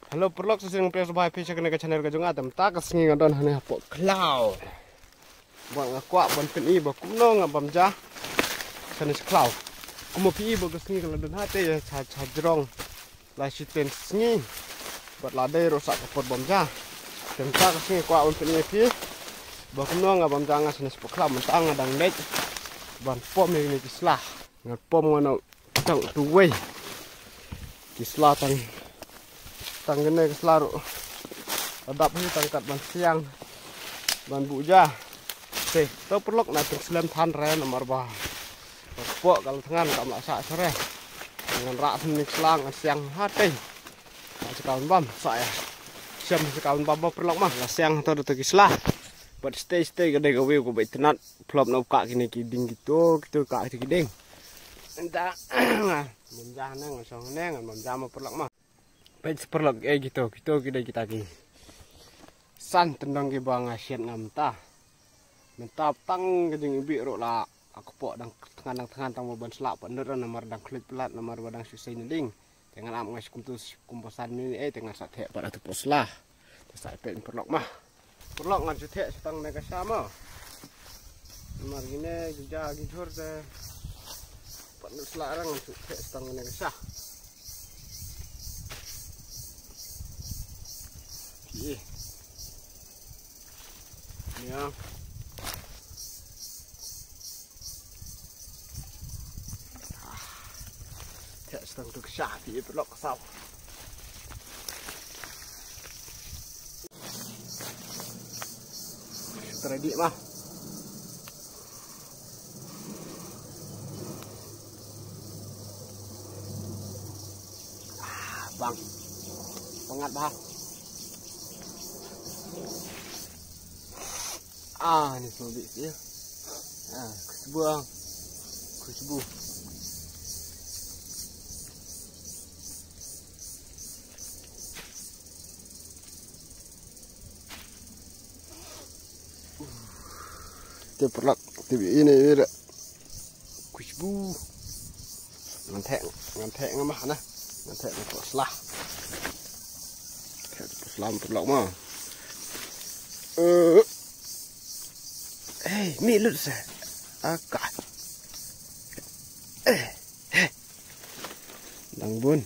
Halo perlok sesing pres bahai fisha kena ke channel ke jonga tam ta ka singi ngadon hane po cloud. Bang akuak ban pen i ba kumno ngabam ja. Sana cloud. Kumo pi ba ka singi kala don hate ya cha jrong. La shiten singi. Bat la dai rosak ka pot bam ja. Tam ta ka singi kwa ban pen i pi. Ba kumno ngabam ja nga sana po cloud mentang ngadang net. Ban pom ni kislah. Ngat pom ngono tang tuwei. Kislah tang tanggene selaru adap ni tangkat ban siang ban buja teh to perlok na tung selam than re nomor bah pok kalau tangan kam la sa sore dengan rak ni selang siang hate sekawan bam saya siam sekawan bam perlok mah siang to tu kislah buat stay gede gawe ko bai tenat flop no ka kini kiding gitu ka kiding entah menjah nang song nang menjah perlok mah page perlok gitu kita ki san tendang ki bang asian ngamta mentap tang gejing ibi ro la aku pok dang tengah tang ban selak bener nomor dang klit pelat nomor badang susai nending dengan am ngas kumtus kumposan ni tengah sate pada tu poslah sa page perlok mah perlok ngan sate setang nega sama nomor gini gija gijur de pada selarang sate setang nega sah ya. Tak sedang tu kesah di pelok kesau. Ready mah. Bang. Pengat bah. Ini semua bit ya. Kusbu. Dia perlak TV ini dia. Kusbu. Ngantek ngamah nah. Ngantek nak selah. Selah perlak mah. Mi lut sa akak dang bun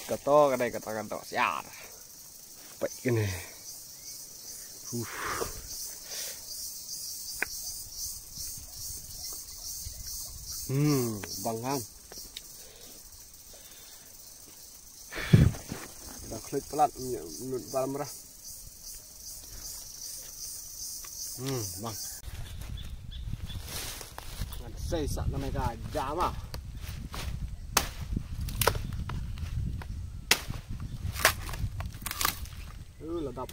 kato kadai kata siar baik gini bangang dah klik pelat menurut balam merah bang ngan sei sak na mega jama ladap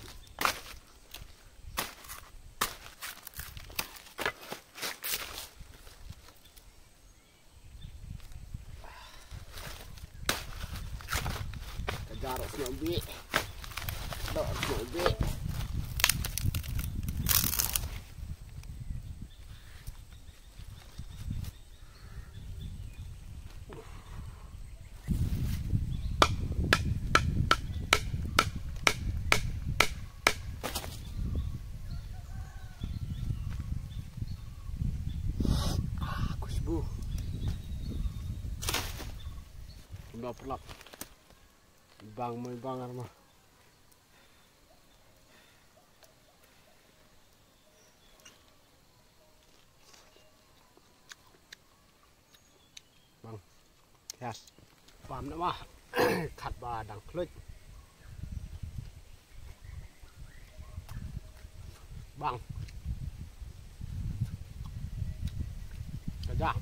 garok nyobi dok nyobi kusbu udah pelak bang muy bangar mah bang yes pam na mah khat ba dang klik bang kerja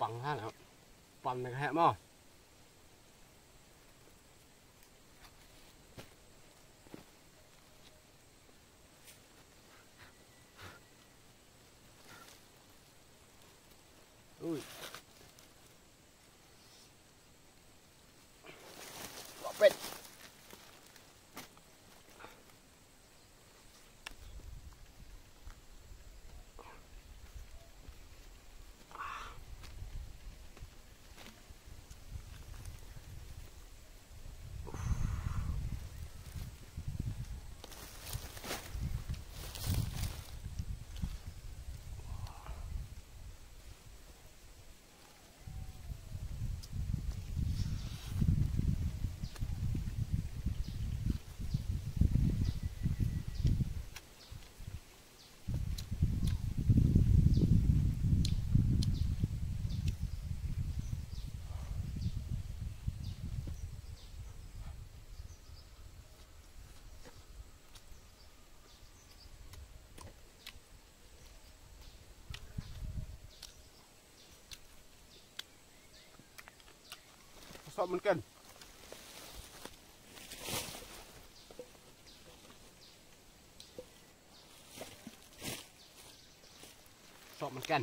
ปังฮะแล้วปังในแฮะมั้งอุ้ยเป็ดสอบมันกันสอบมันกัน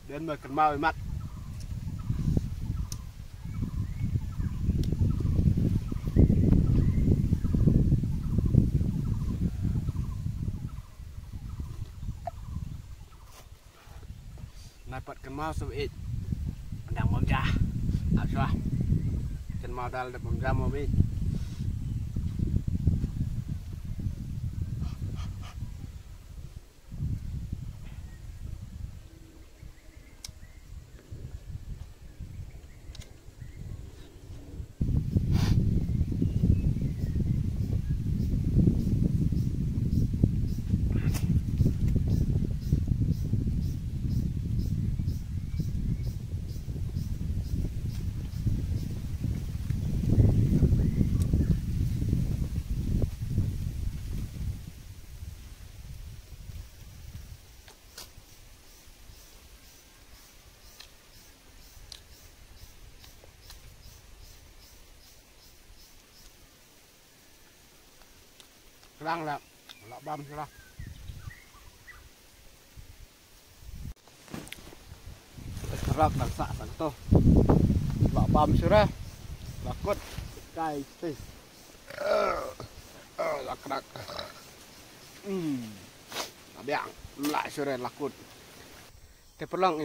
เดินมากันมาไปมัดนายปัดกันมาสวีทดังบอมจ้าเอาชัวกันมาดังบอมจ้าโมบิกลางแล้วละบำใช่ไหมรักดักสะสังโตละบำใช่ไหมละกดไก่สิละกระดักละเบี้ยงละใช่ไหมละกดแต่พลังเ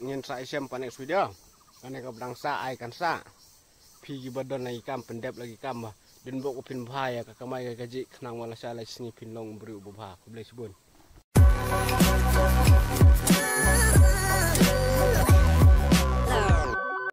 งินใส่เชื่อมปันเอกสุดเดียวอันนี้ก็ดังสะไอกันสะพี่กิบดอนในกำเป็นเด็บlagiกำbah dan buat pin bahaya ke kamai ke gaji kenang wala sala sini pin long beri ubah ku boleh sebut